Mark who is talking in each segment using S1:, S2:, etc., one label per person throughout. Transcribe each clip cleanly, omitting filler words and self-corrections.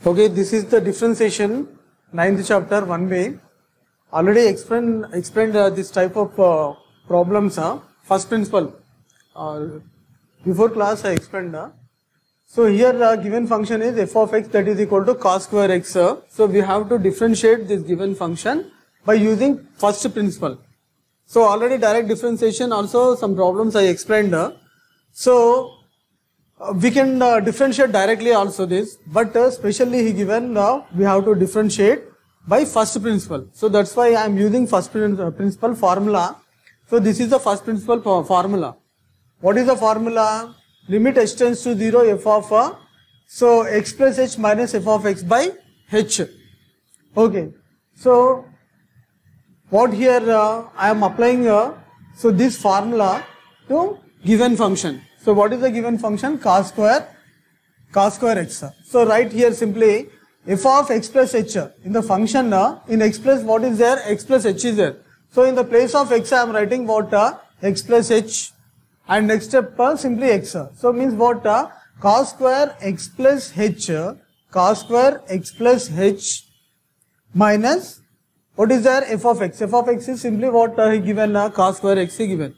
S1: Okay, this is the differentiation, 9th chapter, one way. Already explained this type of problems, first principle. Before class I explained. So here given function is f of x that is equal to cos square x. So we have to differentiate this given function by using first principle. So already direct differentiation also some problems I explained. So we can differentiate directly also this, but specially he given we have to differentiate by first principle. So that's why I am using first principle formula. So this is the first principle formula. What is the formula? Limit h tends to 0 f of so x plus h minus f of x by h. Okay. So what here I am applying so this formula to given function. So what is the given function? Cos square x. So write here simply f of x plus h. In the function in x plus what is there? X plus h is there. So in the place of x I am writing what? X plus h, and next step simply x. So means what? Cos square x plus h, cos square x plus h minus what is there? F of x. F of x is simply what he given, cos square x is given.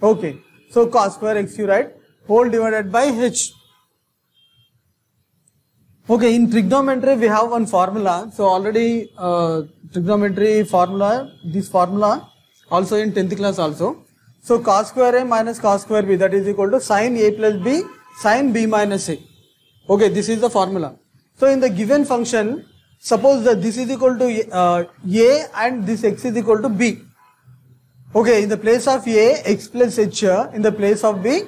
S1: Okay. So cos square x you write whole divided by h. Okay, in trigonometry we have one formula. So already trigonometry formula, this formula also in 10th class also. So cos square a minus cos square b, that is equal to sin a plus b sin b minus a. Okay, this is the formula. So in the given function, suppose that this is equal to a and this x is equal to b. Okay, in the place of a, x plus h, in the place of b,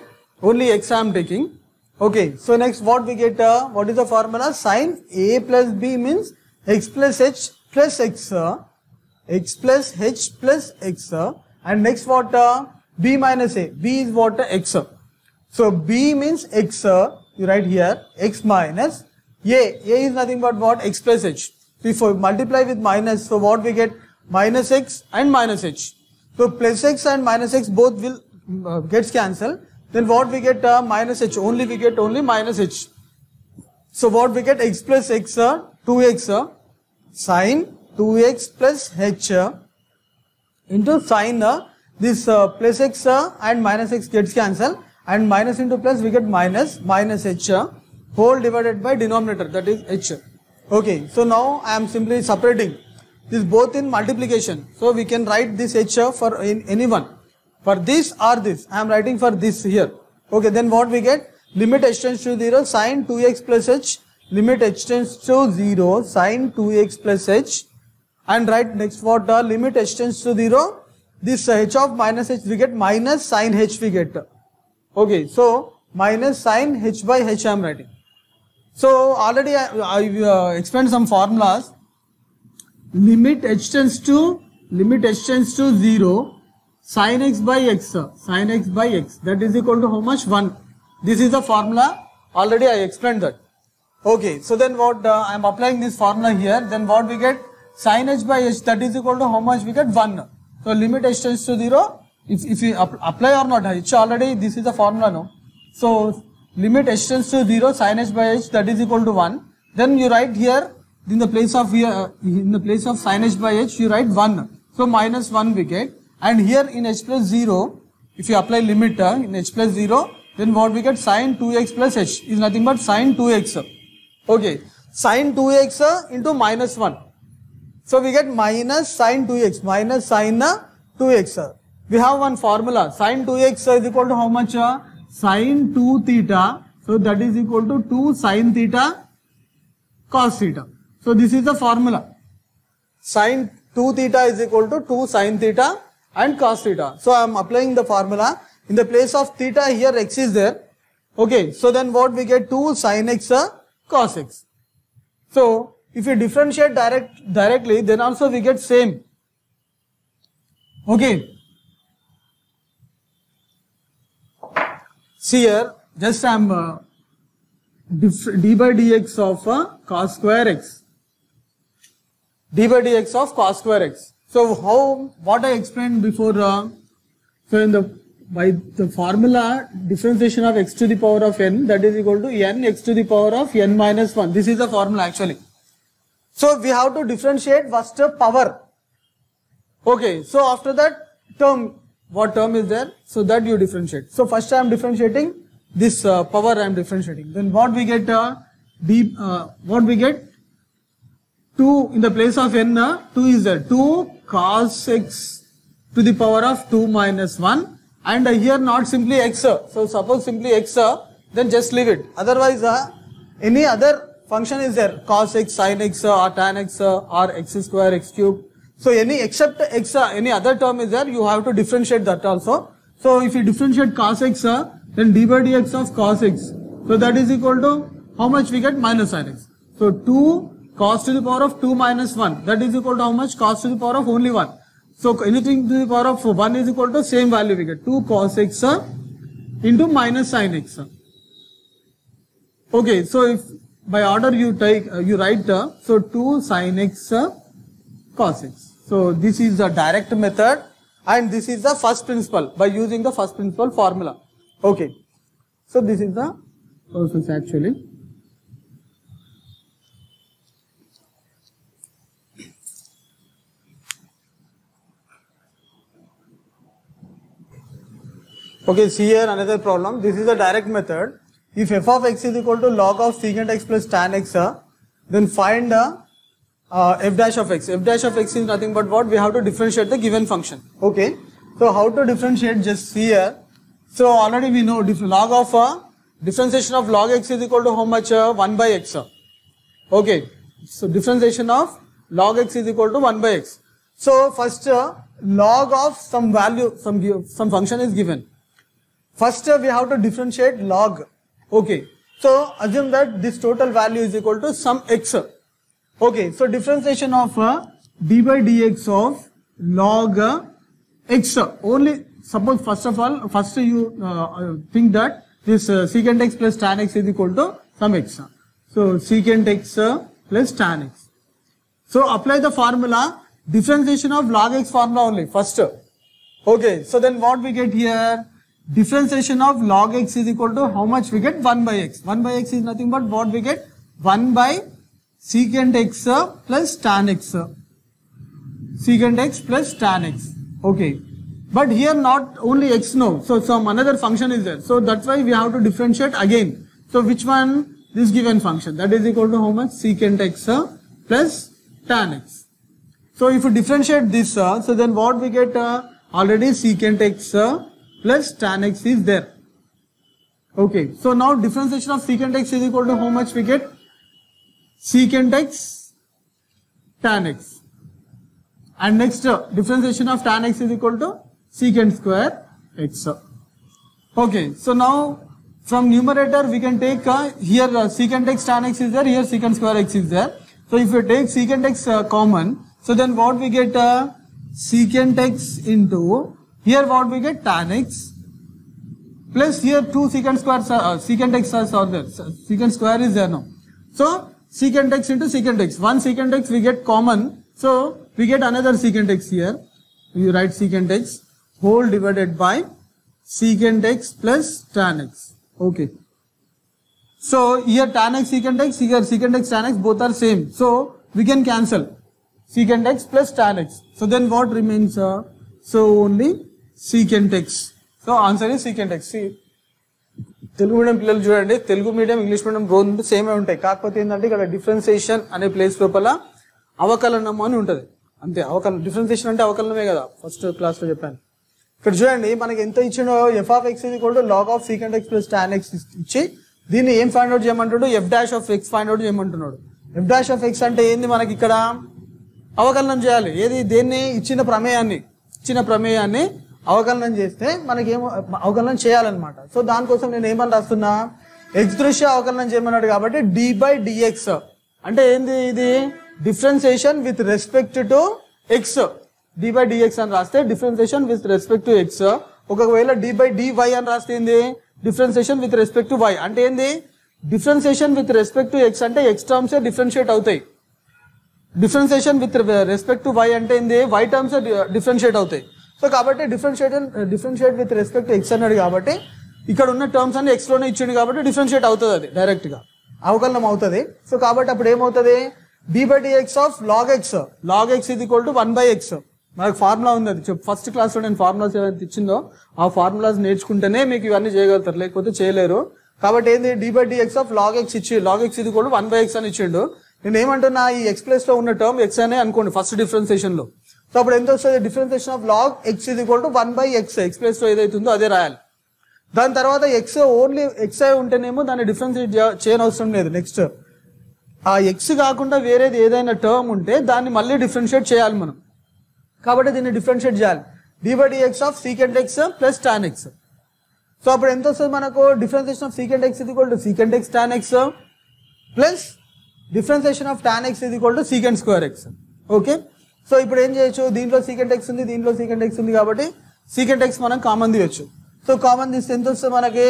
S1: only x I am taking. Okay, so next what we get, what is the formula? Sin a plus b means x plus h plus x, x plus h plus x, and next what? B minus a, b is what? X. So b means x, you write here, x minus a is nothing but what? X plus h. So if we multiply with minus, so what we get? Minus x and minus h. So plus x and minus x both will gets cancelled. Then what we get? Minus h, only we get only minus h. So what we get? X plus x, 2x, sin 2x plus h into sin this plus x and minus x gets cancelled, and minus into plus we get minus h whole divided by denominator, that is h. Okay, so now I am simply separating this both in multiplication. So we can write this h for in any one. For this or this, I am writing for this here. Okay, then what we get? Limit h tends to 0 sin 2x plus h, limit h tends to 0 sin 2x plus h, and write next what? Limit h tends to 0, this h of minus h we get minus sin h we get. Okay, so minus sin h by h I am writing. So already I explained some formulas. Limit h tends to 0 sin x by x, that is equal to how much? 1. This is the formula, already I explained that. Okay, so then what I am applying this formula here, then what we get? Sin h by h, that is equal to how much? We get 1. So limit h tends to 0, if you apply or not, h already this is the formula no. So limit h tends to 0 sin h by h, that is equal to 1. Then you write here in the place of sin h by h you write 1. So minus 1 we get. And here in h plus 0, if you apply limit in h plus 0, then what we get? Sin 2x plus h is nothing but sin 2x. Okay, sin 2x into minus 1. So we get minus sin 2x, minus sin 2x. We have one formula, sin 2x is equal to how much? Sin 2 theta. So that is equal to 2 sin theta cos theta. So this is the formula. Sin 2 theta is equal to 2 sin theta and cos theta. So I am applying the formula. In the place of theta here x is there. Okay, so then what we get? 2 sin x cos x. So if you differentiate directly, then also we get same. Okay. See here, just I am d by dx of cos square x. D by dx of cos square x. So what I explained before, so in the by the formula differentiation of x to the power of n, that is equal to n x to the power of n minus 1. This is the formula actually. So we have to differentiate first power. Okay, so after that term, what term is there? So that you differentiate. So first I am differentiating this power, I am differentiating. Then what we get? What we get? 2 in the place of n, 2 is there. 2 cos x to the power of 2 minus 1, and here not simply x. So suppose simply x, then just leave it. Otherwise any other function is there, cos x, sin x, or tan x, or x square, x cube. So any except x, any other term is there, you have to differentiate that also. So if you differentiate cos x, then d by dx of cos x. So that is equal to how much we get? Minus sin x. So 2 cos to the power of 2 minus 1, that is equal to how much? Cos to the power of only 1. So anything to the power of 1 is equal to same value we get, 2 cos x into minus sin x. Okay, so if by order you take, you write, so 2 sin x cos x. So this is the direct method, and this is the first principle by using the first principle formula. Okay, so this is the process actually. Okay, see here another problem. This is a direct method. If f of x is equal to log of secant x plus tan x, then find f dash of x. F dash of x is nothing but what? We have to differentiate the given function. Okay, so how to differentiate? Just see here. So already we know log of differentiation of log x is equal to how much? 1 by x. Okay, so differentiation of log x is equal to 1 by x. So first log of some value, some function is given. First we have to differentiate log. Okay, so assume that this total value is equal to some x. Okay, so differentiation of d by dx of log x. Only suppose first of all, first you think that this secant x plus tan x is equal to some x. So secant x plus tan x. So apply the formula, differentiation of log x formula only first. Okay, so then what we get here? Differentiation of log x is equal to how much we get? 1 by x. 1 by x is nothing but what we get? 1 by secant x plus tan x. Secant x plus tan x. Okay. But here not only x, no. So some another function is there. So that's why we have to differentiate again. So which one? This given function. That is equal to how much? Secant x plus tan x. So if you differentiate this, so then what we get? Already secant x plus tan x is there. Okay, so now differentiation of secant x is equal to how much we get? Secant x tan x. And next differentiation of tan x is equal to secant square x. Okay, so now from numerator we can take here secant x tan x is there, here secant square x is there. So if you take secant x common, so then what we get? Secant x into, here what we get? Tan x, plus here 2 secant square, secant x are there, secant square is there now. So secant x into secant x, one secant x we get common, so we get another secant x here. We write secant x whole divided by secant x plus tan x. Okay. So here tan x, secant x, here secant x, tan x, both are same. So we can cancel secant x plus tan x. So then what remains? So only secant x. So answer is secant x. See, Telugu medium పిల్లలు చూడండి, Telugu medium English medium రెండు same ఉంటాయి. కాకపోతే ఏంటంటే ఇక్కడ differentiation అనే place లోపల అవకలనం అని ఉంటుంది. అంతే, అవకలనం. డిఫరెన్సియేషన్ అంటే అవకలనమే కదా, ఫస్ట్ క్లాస్ లో చెప్పాను. ఇక్కడ చూడండి మనకి ఎంత ఇచ్చిండో, f of x equal to log of secant x plus tan x ఇచ్చి దీన్ని ఏం ఫైండ్ అవుట్ చేయమంటాడు? F dash of x find out చేయమంటున్నాడు. ఎఫ్ డాష్ ఆఫ్ ఎక్స్ అంటే ఏంది? మనకి ఇక్కడ అవకలనం చేయాలి. ఏది? దేన్ని? ఇచ్చిన ప్రమేయాన్ని అవకలనం చేస్తే మనకేమో అవకలనం చేయాలన్నమాట. సో దానికోసం నేను ఏమని రాస్తున్నా? ఎక్స్ దృష్ట్యా అవకలనం చేయమన్నాడు కాబట్టి డి బై డిఎక్స్ అంటే ఏంది? ఇది differentiation with respect to x. D by dx అని రాస్తే differentiation with respect to x. ఒకవేళ డి బై డివై అని రాస్తే ఏంది? Differentiation with respect to y. అంటే ఏంది? Differentiation with respect to x అంటే ఎక్స్ టర్మ్స్ డిఫరెన్షియేట్ అవుతాయి. Differentiation with respect to y అంటే ఏంది? వై టర్మ్స్ డిఫరెన్షియేట్ అవుతాయి. సో కాబట్టి differentiate with respect to x అన్నాడు కాబట్టి ఇక్కడ ఉన్న టర్మ్స్ అన్ని ఎక్స్ లోనే ఇచ్చిండు కాబట్టి డిఫరెన్షియేట్ అవుతుంది, అది డైరెక్ట్ గా అవకలనం అవుతుంది. సో కాబట్టి అప్పుడు ఏమవుతుంది, d/dx of log x is equal to 1/x. మనకు ఫార్ములా ఉంది, అది ఫస్ట్ క్లాస్ లో నేను ఫార్ములాస్ ఏదైతే ఇచ్చిందో ఆ ఫార్ములాస్ నేర్చుకుంటేనే మీకు ఇవన్నీ చేయగలుగుతారు, లేకపోతే చేయలేరు. కాబట్టి ఏంది, d/dx ఆఫ్ log x ఇచ్చి log x is equal to 1/x అని ఇచ్చిండు. నేను ఏమంటున్నా, ఈ ఎక్స్ ప్లేస్ లో ఉన్న టర్మ్ ఎక్స్ అనే అనుకోండి ఫస్ట్ డిఫరెన్సియేషన్ లో. సో అప్పుడు ఎంత వస్తుంది, differentiation of log x is equal to 1/x. X place లో ఏదైతే ఉందో అదే రాయాలి. దాని తర్వాత ఎక్స్ ఓన్లీ ఎక్స్ అయి ఉంటేనేమో దాన్ని డిఫరెన్షియేట్ చేయని అవసరం లేదు. నెక్స్ట్ ఆ ఎక్స్ కాకుండా వేరేది ఏదైనా టర్మ్ ఉంటే దాన్ని మళ్ళీ డిఫరెన్షియేట్ చేయాలి మనం, కాబట్టి దీన్ని డిఫరెన్షియేట్ చేయాలి. d/dx of secant x plus tan x. So అప్పుడు ఎంత వస్తుంది మనకు, differentiation of secant x is equal to secant x tan x plus differentiation of tan x is equal to secant square x. Okay, so ఇప్పుడు ఏం చేయొచ్చు, దీంట్లో secant x ఉంది, దీంట్లో secant x ఉంది కాబట్టి secant x మనం కామన్ తీయొచ్చు. సో కామన్ తీస్తే ఎంత వస్తుంది మనకి,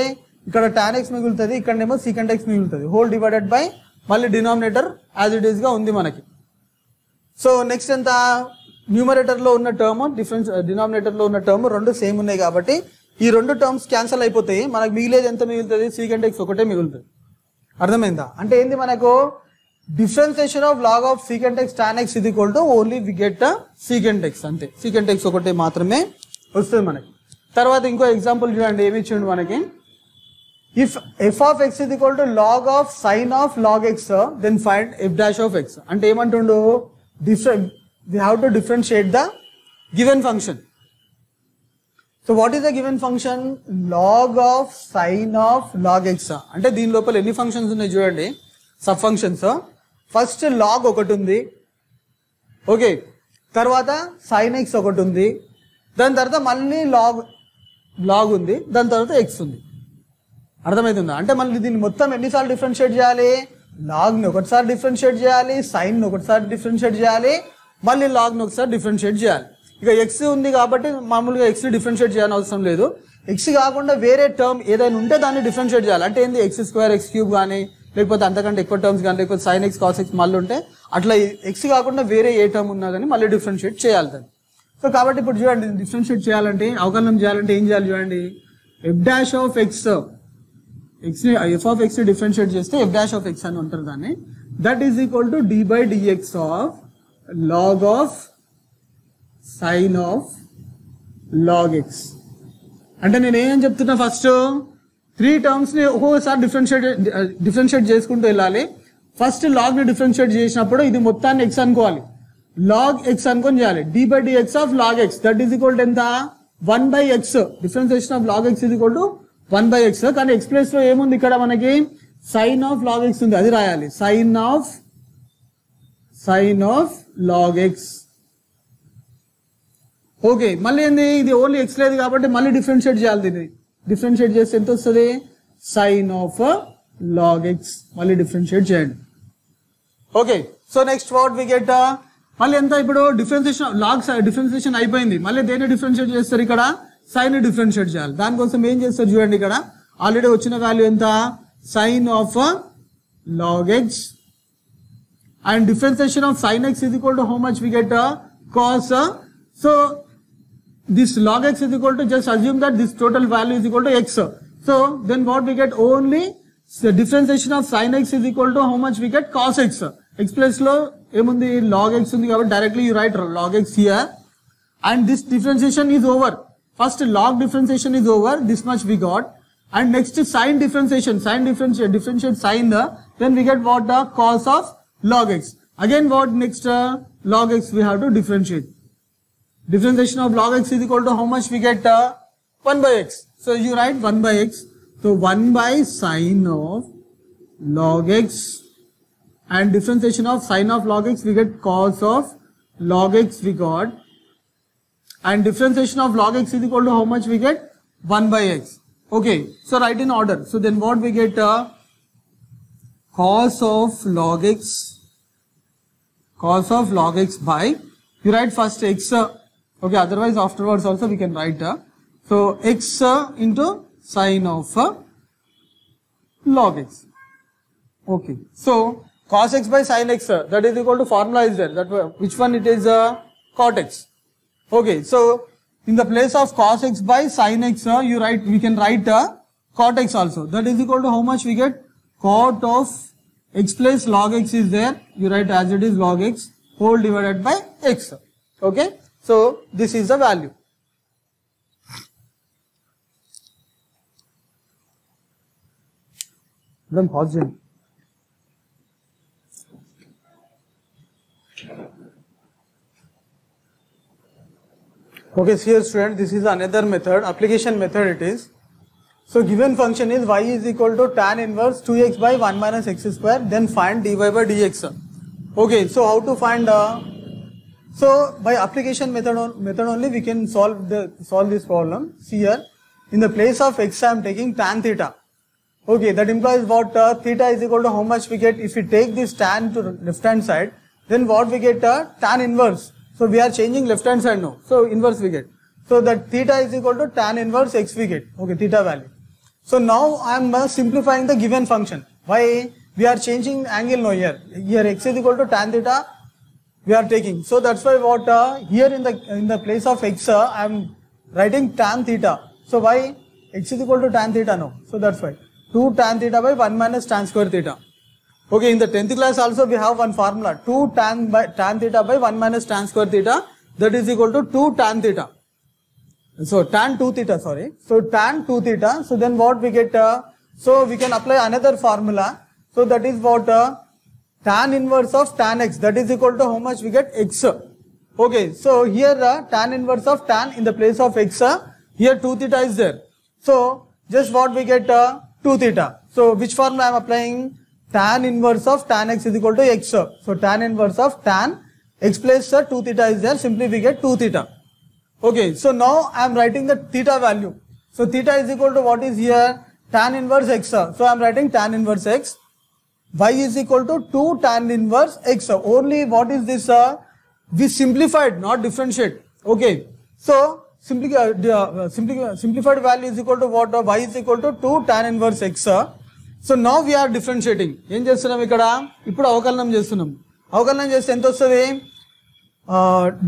S1: ఇక్కడ tan x మిగులుతుంది, ఇక్కడనేమో secant x మిగులుతుంది, హోల్ డివైడెడ్ బై మళ్ళీ డినామినేటర్ యాజ్ ఇట్ ఈస్ గా ఉంది మనకి. సో నెక్స్ట్ ఎంత, న్యూమరేటర్ లో ఉన్న టర్మ్ డినామినేటర్ లో ఉన్న టర్మ్ రెండు సేమ్ ఉన్నాయి కాబట్టి ఈ రెండు టర్మ్స్ క్యాన్సిల్ అయిపోతాయి. మనకు మిగిలేది ఎంత మిగులుతుంది, secant x ఒకటే మిగులుతుంది. అర్థమైందా, అంటే ఏంది మనకు differentiation of log of secant x tan x is equal to only we get secant x, అంతే. secant x ఒకటే మాత్రమే వస్తుంది మనకి. తర్వాత ఇంకో ఎగ్జాంపుల్ చూడండి, ఏమి ఇచ్చిండు మనకి, if f of x is equal to log of sin of log x then find f dash of x. అంటే ఏమంటుండు, we have to differentiate the given function. So what is the given function, log of sin of log x. అంటే దీని లోపల ఎన్ని functions ఉన్నాయి చూడండి, sub functions. First log ఒకటి ఉంది, ఓకే, తర్వాత sin x ఒకటి ఉంది, దాని తర్వాత మళ్ళీ log ఉంది, దాని తర్వాత x ఉంది. అర్థమవుతుందా, అంటే మళ్ళీ దీన్ని మొత్తం ఎన్నిసార్లు డిఫరెన్షియేట్ చేయాలి, log ని ఒకటిసారి డిఫరెన్షియేట్ చేయాలి, sin ని ఒకటిసారి డిఫరెన్షియేట్ చేయాలి, మళ్ళీ log ని ఒకసారి డిఫరెన్షియేట్ చేయాలి. ఇక x ఉంది కాబట్టి మామూలుగా x ని డిఫరెన్షియేట్ చేయాల్సిన అవసరం లేదు. x కాకుండా వేరే టర్మ్ ఏదైనా ఉంటే దాన్ని డిఫరెన్షియేట్ చేయాలి. అంటే ఏంది, x² x³ కానీ లేకపోతే అంతకంటే ఎక్కువ టర్మ్స్ కానీ లేకపోతే sin x cos x మళ్ళీ ఉంటే అట్లా x కాకుండా వేరే ఏ టర్మ్ ఉన్నా కానీ మళ్ళీ డిఫరెన్షియేట్ చేయాలి దాన్ని. సో కాబట్టి ఇప్పుడు చూడండి, డిఫరెన్షియేట్ చేయాలంటే అవకలనం చేయాలంటే ఏం చేయాలి చూడండి, f dash of x, f of x ని డిఫరెన్షియేట్ చేస్తే f dash of x అని ఉంటారు దాన్ని, that is equal to d/dx of log of sin of log x. అంటే నేను ఏం చెప్తున్నా, ఫస్ట్ 3 టర్మ్స్ ని ఒక్కొక్కసారి డిఫరెన్షియేట్ చేసుకుంటూ వెళ్ళాలి. ఫస్ట్ log ని డిఫరెన్షియేట్ చేసినప్పుడు ఇది మొత్తాన్ని x అనుకోవాలి, log x అనుకొని చేయాలి. d/dx of log x that is equal to ఎంత, 1/x. Differentiation of log x is equal to 1/x. కానీ ఎక్స్ ప్లేస్ లో ఏముంది, ఇక్కడ మనకి sin ఆఫ్ log x ఉంది, అది రాయాలి, sin of log x. Okay, మళ్ళీ ఏంది, ఇది ఓన్లీ ఎక్స్ లేదు కాబట్టి మళ్ళీ డిఫరెన్షియేట్ చేయాలి. దీన్ని డిఫరెన్షియేట్ చేస్తే ఎంత వస్తుంది, sin ఆఫ్ log x. మళ్ళీ డిఫరెన్షియేట్ చేయండి. Okay, so next what we get, మళ్ళీ ఎంత, ఇప్పుడు డిఫరెన్షియేషన్ అయిపోయింది, మళ్ళీ దేన్ని డిఫరెన్షియేట్ చేస్తారు, ఇక్కడ sin ని డిఫరెన్షియేట్ చేయాలి. దానికోసం ఏం చేస్తారు చూడండి, ఇక్కడ ఆల్రెడీ వచ్చిన వాల్యూ ఎంత, sin of log x and differentiation of sin x is equal to how much we get, cos. So this log x is equal to, just assume that this total value is equal to x. So then what we get, only the differentiation of sin x is equal to how much we get, cos x. X place లో ఏముంది, log x ఉంది కాబట్టి directly you write log x here and this differentiation is over. First log differentiation is over, this much we got, and next is sin differentiate sin, then we get what, the cos of log x. Again what, next log x we have to differentiate. Differentiation of log x is equal to how much we get, 1/x. So you write 1/x. So 1/sin of log x and differentiation of sin of log x we get cos of log x we got, and differentiation of log x is equal to how much we get, 1/x. Okay, so write in order. So then what we get, cos of log x by, you write first x, okay, otherwise afterwards also we can write, so x into sin of log x. Okay, so cos x by sin x, that is equal to, formula is there, that which one it is, cot x. Okay, so in the place of cos x by sin x, we can write cot x also. That is equal to how much we get? Cot of x plus log x is there. You write as it is log x whole divided by x. Okay. So this is the value. Then pause it. Okay, so here student, this is another method, application method it is. So given function is y is equal to tan inverse 2x by 1 minus x square, then find dy by dx. Okay, so how to find, so by application method only we can solve this problem. See here, in the place of x I am taking tan theta. Okay, that implies what, theta is equal to how much we get if we take this tan to left hand side, then what we get, tan inverse. So we are changing left hand side now. So inverse we get. So that theta is equal to tan inverse x we get. Okay, theta value. So now I am simplifying the given function. Why? We are changing angle now here. Here x is equal to tan theta we are taking. So that's why what, here in the place of x I am writing tan theta. So why? X is equal to tan theta now. So that's why. 2 tan theta by 1 minus tan square theta. Okay, in the 10th class also we have one formula, 2 tan theta by 1 minus tan square theta, that is equal to 2 tan theta. So tan 2 theta, sorry. So tan 2 theta, so then what we get, so we can apply another formula. So that is what, tan inverse of tan x, that is equal to how much we get x. Okay, so here tan inverse of tan in the place of x, here 2 theta is there. So just what we get, 2 theta. So which formula I am applying? Tan inverse of tan x is equal to x. So tan inverse of tan x plus 2 theta is there. Simply we get 2 theta. Okay. So now I am writing the theta value. So theta is equal to what is here? Tan inverse x. So I am writing tan inverse x. Y is equal to 2 tan inverse x. Only what is this? We simplified, not differentiate. Okay. So simplified value is equal to what? Y is equal to 2 tan inverse x. So now we are differentiating. ఏం చేస్తున్నాం ఇక్కడ? ఇప్పుడు అవకలనం చేస్తున్నాం. అవకలనం చేస్తే ఎంత వస్తుంది?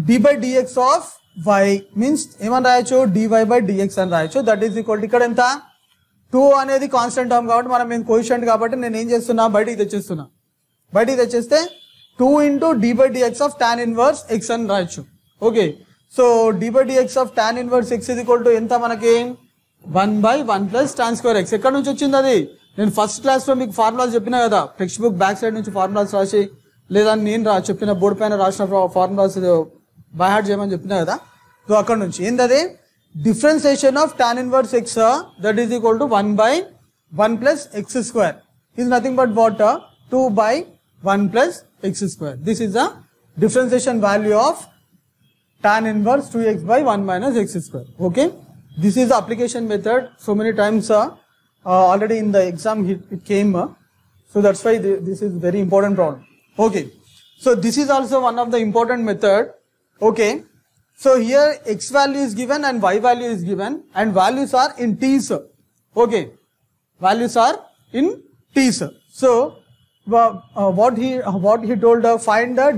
S1: d by dx of y means ఏమని రాయొచ్చు? dy by dx అని రాయొచ్చు. That is equal to ఇక్కడ ఎంత? 2 అనేది కాన్స్టెంట్ టర్మ్ కాబట్టి మనం మేము కోఎఫిషియంట్ కాబట్టి నేను ఏం చేస్తున్నా? బయటికి తెచ్చేస్తున్నా. బయటికి తెచ్చేస్తే 2 into d by dx of tan inverse x అని రాయొచ్చు. Okay. So d by dx of tan inverse x is equal to ఎంత మనకి? 1 by 1 plus tan square x. ఎక్కడి నుంచి వచ్చింది అది? నేను ఫస్ట్ క్లాస్ లో మీకు ఫార్ములాస్ చెప్పినా కదా, టెక్స్ట్ బుక్ బ్యాక్ సైడ్ నుంచి ఫార్ములాస్ రాసి, లేదా నేను చెప్పిన బోర్డు పైన రాసిన ఫార్ములాస్ బై హార్ట్ చేయమని చెప్పినా కదా. సో అక్కడ నుంచి ఏంటది? Differentiation of tan inverse x, that is equal to 1 by 1 plus x square is nothing but what? 2 by 1 plus x square. This is the differentiation value of tan inverse 2x by 1 minus x square. Okay. This is the application method. So many times already in the exam it came. So that's why this is very important problem. Okay. So this is also one of the important method. Okay. So here x value is given and y value is given and values are in t's. Okay. Values are in t's. So what he told, find the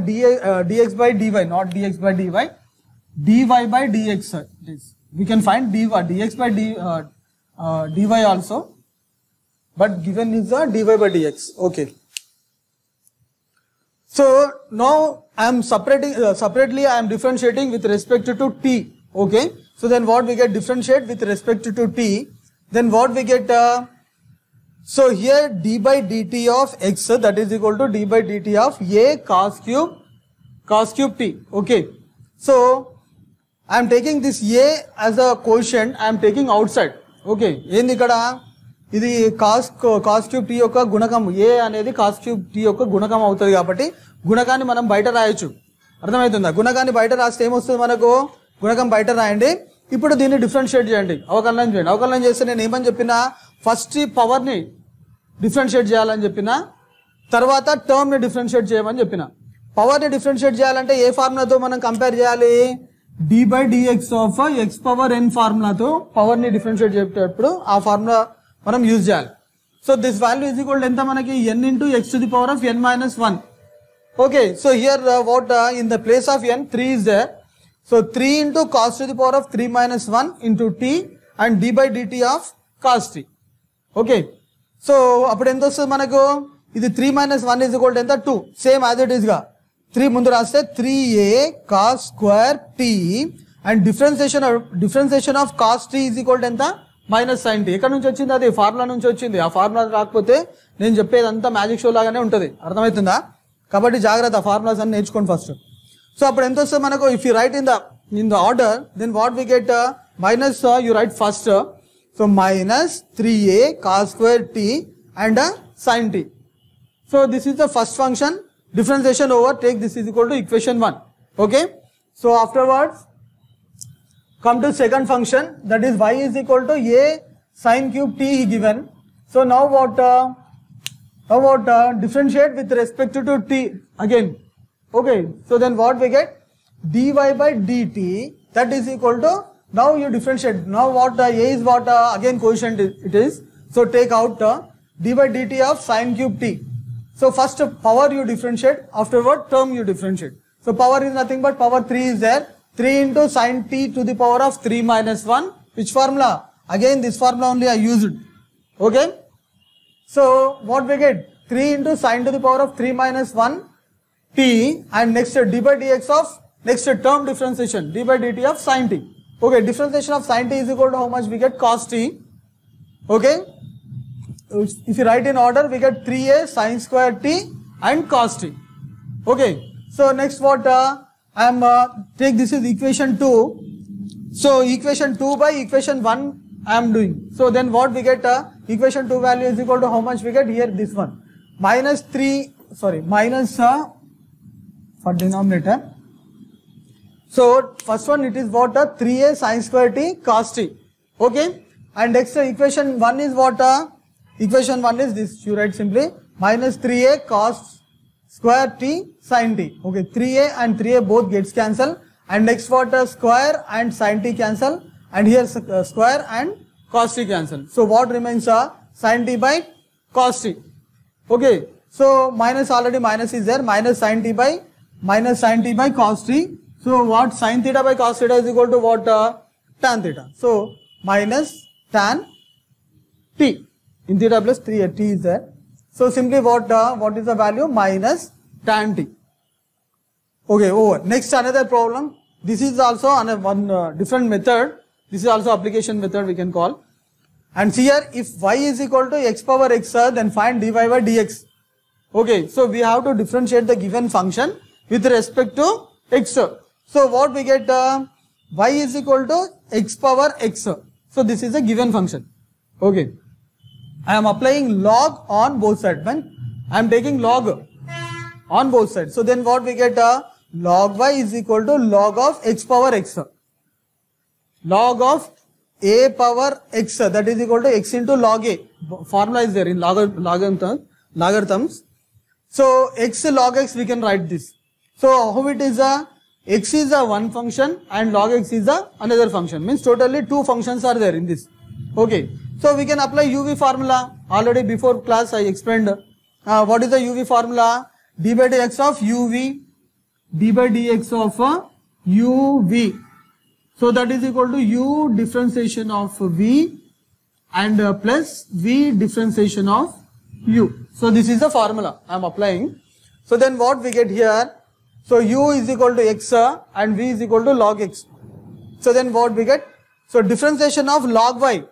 S1: dx by dy, not dx by dy, dy by dx. We can find dx by dy also, but given is the dy by dx. Okay. So now I am separately I am differentiating with respect to t. Okay. So then what we get? Differentiate with respect to t. Then what we get? So here d by dt of x, that is equal to d by dt of a cos cube t. Okay. So I am taking this a as a quotient. I am taking outside. Okay. ఏంది ఇక్కడ? ఇది cos cube tea యొక్క గుణకం. ఏ అనేది cos cube tea యొక్క గుణకం అవుతుంది కాబట్టి గుణకాన్ని మనం బయట రాయొచ్చు. అర్థమవుతుందా? గుణకాన్ని బయట రాస్తే ఏమొస్తుంది మనకు? గుణకం బయట రాయండి. ఇప్పుడు దీన్ని డిఫరెన్షియేట్ చేయండి, అవకలనం చేయండి. అవకలనం చేస్తే నేను ఏమని చెప్పినా? ఫస్ట్ పవర్ ని డిఫరెన్షియేట్ చేయాలని చెప్పిన, తర్వాత టర్మ్ ని డిఫరెన్షియేట్ చేయమని చెప్పిన. పవర్ ని డిఫరెన్షియేట్ చేయాలంటే ఏ ఫార్ములాతో మనం కంపేర్ చేయాలి? dy by dx of x power n ఫార్ములాతో పవర్ ని డిఫరెన్షియేట్ చేసేటప్పుడు ఆ ఫార్ములా మనం యూజ్ చేయాలి. So this value is equal to ఎంత మనకి? n into x to the power of n minus 1. Okay, so here what in the place of n 3 is there. So 3 into cos to the power of 3 minus 1 into t and d by dt of cos t. Okay. So అప్పుడు ఎంత వస్తుంది మనకు? ఇది 3 minus 1 is equal to ఎంత? 2. Same as it is గా. 3 ముందు రాస్తే 3a cos square t and differentiation of cos t is equal to ఎంత? Minus sin t. ఎక్కడ నుంచి వచ్చింది? అది ఫార్ములా నుంచి వచ్చింది. ఆ ఫార్ములా రాకపోతే నేను చెప్పేది అంతా మ్యాజిక్ షో లాగానే ఉంటుంది. అర్థమవుతుందా? కాబట్టి జాగ్రత్త, ఫార్ములాస్ అన్ని నేర్చుకోండి ఫస్ట్. సో అప్పుడు ఎంత వస్తుంది మనకు? If you write in the order, then what we get? Minus you write first. So minus 3a cos square t and sin t. So this is the first function. Differentiation over, take this is equal to equation 1. Okay. So afterwards come to second function, that is y is equal to a sin cube t given. So now what differentiate with respect to t again. Okay. So then what we get? Dy by dt, that is equal to, now you differentiate. Now what a is what again quotient it is. So take out d by dt of sin cube t. So first power you differentiate, afterward term you differentiate. So power is nothing but power 3 is there. 3 into sin t to the power of 3 minus 1. Which formula? Again this formula only I used. Okay. So what we get? 3 into sin to the power of 3 minus 1 t and next d by dx of next term differentiation d by dt of sin t. Okay. Differentiation of sin t is equal to how much? We get cos t. Okay. If you write in order, we get 3a sin square t and cos t. Okay. So next what I am take this is equation 2. So equation 2 by equation 1 I am doing. So then what we get? Equation 2 value is equal to how much we get? Here this one. Minus for denominator. So first one it is what? 3a sin square t cos t. Okay. And next equation 1 is what? Equation 1 is this, you write simply minus 3a cos square t sin t. Okay, 3a and 3a both gets cancel, and next what? Square and sin t cancel, and here square and cos t cancel. So what remains? Sin t by cos t. Okay, so minus, already minus is there, minus sin t by cos t. So what? Sin theta by cos theta is equal to what? Tan theta. So minus tan t. In theta plus 3 t is there. So simply what is the value? Minus tan t. Okay, over. Next another problem. This is also one different method. This is also application method we can call. And here if y is equal to x power x, then find dy by dx. Okay, so we have to differentiate the given function with respect to x. So what we get? Y is equal to x power x. So this is a given function. Okay. I am applying log on both sides. When I am taking log on both sides. So then what we get? Log y is equal to log of x power x. Log of a power x, that is equal to x into log a. Formula is there in logarithms. So x log x we can write this. So how it is? X is a one function and log x is another function. Means totally two functions are there in this. Okay. So we can apply UV formula. Already before class I explained what is the UV formula? D by dx of UV, d by dx of UV. So that is equal to U differentiation of V and plus V differentiation of U. So this is the formula I am applying. So then what we get here? So U is equal to x and V is equal to log x. So then what we get? So differentiation of log y.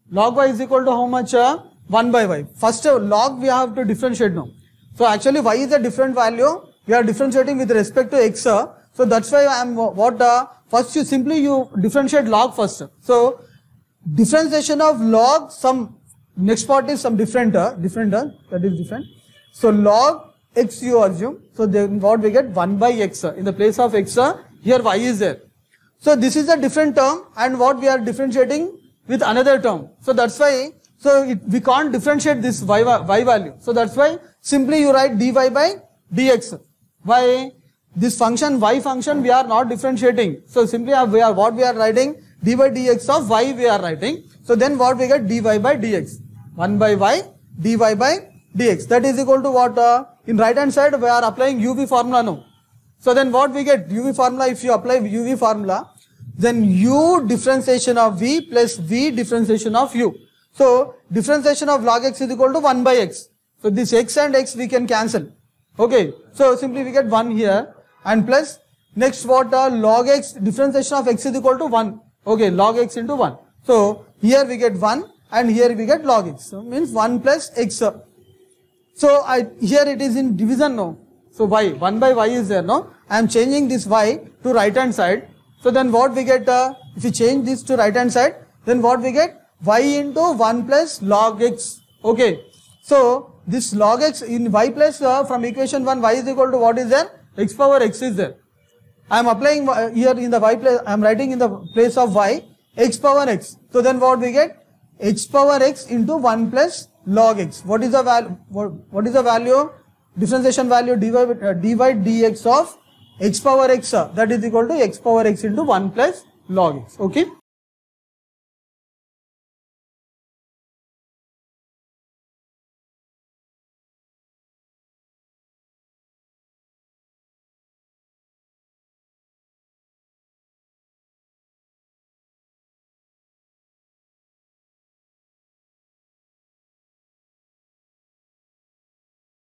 S1: Log y is equal to how much? 1 by y. First log we have to differentiate now. So actually y is a different value. We are differentiating with respect to x. So that's why I am first you differentiate log first. So differentiation of log, some next part is some different, that is different. So log x you assume. So then what we get? 1 by x. In the place of x, here y is there. So this is a different term and what we are differentiating with another term. So that's why, we can't differentiate this y value. So that's why simply you write dy by dx. Why? This function, y function, we are not differentiating. So simply what we are writing? D by dx of y we are writing. So then what we get? Dy by dx. 1 by y, dy by dx. That is equal to what? In right hand side we are applying UV formula now. So then what we get? UV formula, if you apply UV formula, then U differentiation of V plus V differentiation of U. So differentiation of log x is equal to 1 by x. So this x and x we can cancel. Okay. So simply we get 1 here and plus next what log x, differentiation of x is equal to 1. Okay, log x into 1. So here we get 1 and here we get log x. So means 1 plus x. So here it is in division now. So y, 1 by y is there no. I am changing this y to right hand side. So then what we get, if we change this to right hand side, then what we get? Y into 1 plus log x. Okay. So this log x in y plus from equation 1 y is equal to what is there? X power x is there. I am applying here in the y place, I am writing in the place of y x power x. So then what we get? X power x into 1 plus log x. What is the value? What is the value? Differentiation value dy dx of x power x, that is equal to x power x into 1 plus log x. Okay.